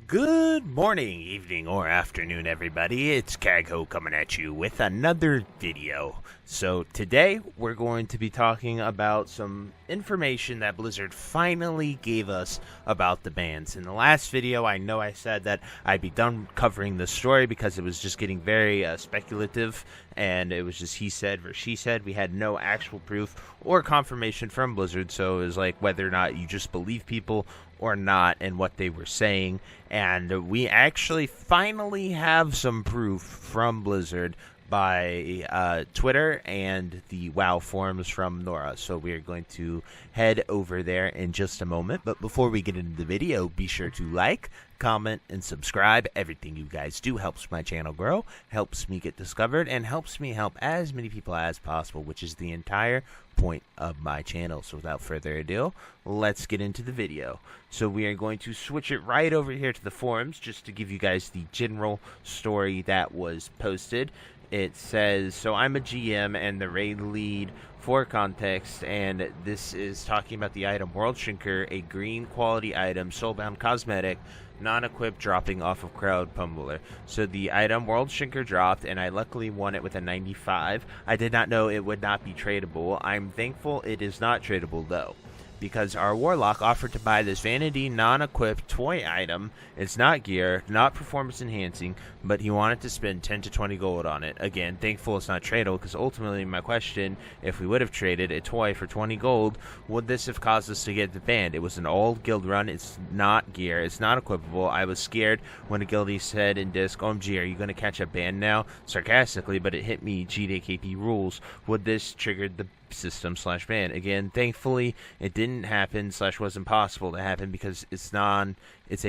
Good morning, evening, or afternoon, everybody. It's Kaghoe coming at you with another video. So today, we're going to be talking about some information that Blizzard finally gave us about the bans. In the last video, I know I said that I'd be done covering the story because it was just getting very speculative, and it was just he said versus she said. We had no actual proof or confirmation from Blizzard, so it was like whether or not you just believe people or not and what they were saying. And we actually finally have some proof from Blizzard by Twitter and the WoW forums from Nora. So we are going to head over there in just a moment. But before we get into the video, be sure to like, comment, and subscribe. Everything you guys do helps my channel grow, helps me get discovered, and helps me help as many people as possible, which is the entire point of my channel. So without further ado, let's get into the video. So we are going to switch it right over here to the forums just to give you guys the general story that was posted. It says, so I'm a GM and the raid lead for context, and this is talking about the item World Shrinker, a green quality item, soulbound cosmetic, non-equipped, dropping off of Crowd Pummeler. So the item World Shrinker dropped, and I luckily won it with a 95. I did not know it would not be tradable. I'm thankful it is not tradable, though, because our Warlock offered to buy this vanity non-equipped toy item. It's not gear, not performance enhancing, but he wanted to spend 10 to 20 gold on it. Again, thankful it's not tradable, because ultimately my question, if we would have traded a toy for 20 gold, would this have caused us to get the banned? It was an old guild run, it's not gear, it's not equipable. I was scared when a guildie said in disc, OMG, are you going to catch a ban now? Sarcastically, but it hit me, GDKP rules. Would this trigger the system / ban? Again, thankfully it didn't happen / wasn't possible to happen, because it's a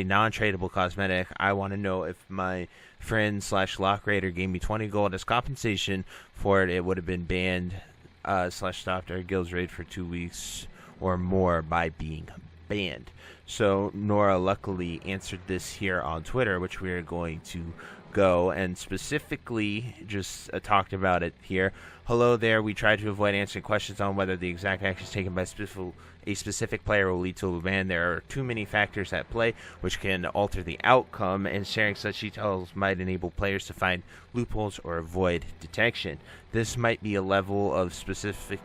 non-tradable cosmetic. I want to know if my friend / lock raider gave me 20 gold as compensation for it, it would have been banned / stopped our guild's raid for 2 weeks or more by being banned. So Nora luckily answered this here on Twitter, which we are going to go and specifically just talked about it here. Hello there. We tried to avoid answering questions on whether the exact actions taken by a specific player will lead to a ban. There are too many factors at play which can alter the outcome, and sharing such details might enable players to find loopholes or avoid detection. This might be a level of specificity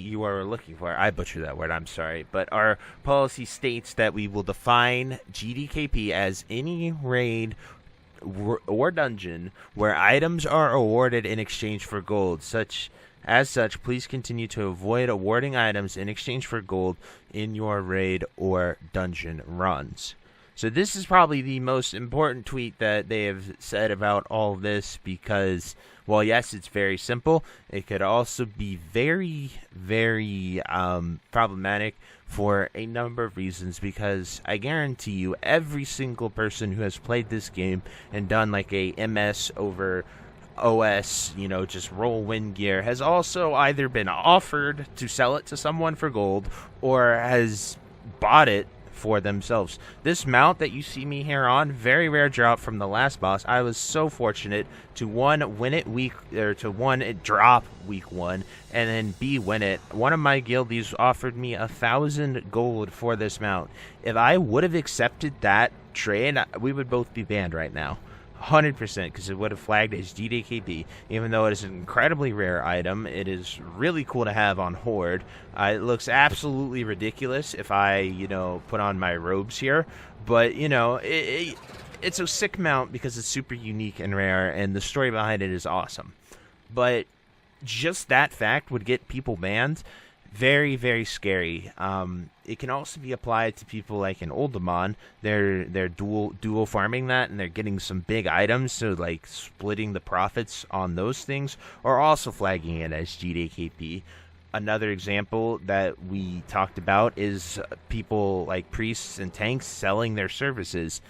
you are looking for. I butchered that word, I'm sorry. But our policy states that we will define GDKP as any raid or dungeon where items are awarded in exchange for gold. As such, please continue to avoid awarding items in exchange for gold in your raid or dungeon runs. So this is probably the most important tweet that they have said about all of this, because, well, yes, it's very simple. It could also be very, very problematic for a number of reasons, because I guarantee you every single person who has played this game and done like a MS over OS, just roll win gear, has also either been offered to sell it to someone for gold or has bought it for themselves. This mount that you see me here on, very rare drop from the last boss. I was so fortunate to win it drop week 1, and then B, win it. One of my guildies offered me 1,000 gold for this mount. If I would have accepted that trade, we would both be banned right now. 100%, because it would have flagged as GDKP. Even though it is an incredibly rare item, it is really cool to have on Horde. It looks absolutely ridiculous if I, put on my robes here. But, it's a sick mount because it's super unique and rare, and the story behind it is awesome. But just that fact would get people banned. Very, very scary. It can also be applied to people like in Oldemon. They're dual farming that, and they're getting some big items, so like splitting the profits on those things, or also flagging it as GDKP. Another example that we talked about is people like priests and tanks selling their services.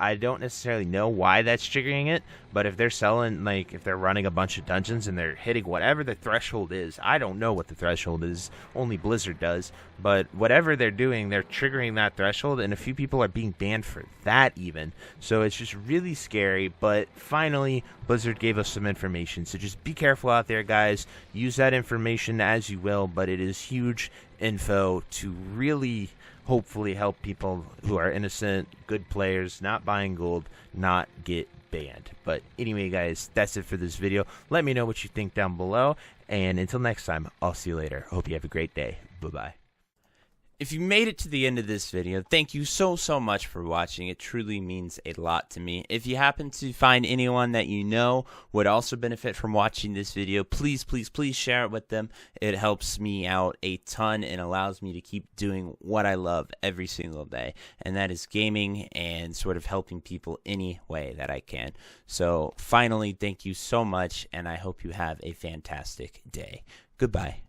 I don't necessarily know why that's triggering it, but if they're selling, like, if they're running a bunch of dungeons and they're hitting whatever the threshold is, I don't know what the threshold is, only Blizzard does, but whatever they're doing, they're triggering that threshold, and a few people are being banned for that even. So it's just really scary, but finally, Blizzard gave us some information, so just be careful out there, guys. Use that information as you will, but it is huge info to really hopefully help people who are innocent, good players, not buying gold, not get banned. But anyway, guys, that's it for this video. Let me know what you think down below, and until next time, I'll see you later. Hope you have a great day. Bye-bye. If you made it to the end of this video, thank you so much for watching. It truly means a lot to me. If you happen to find anyone that you know would also benefit from watching this video, please share it with them. It helps me out a ton and allows me to keep doing what I love every single day, and that is gaming and sort of helping people any way that I can. So finally, thank you so much, and I hope you have a fantastic day. Goodbye.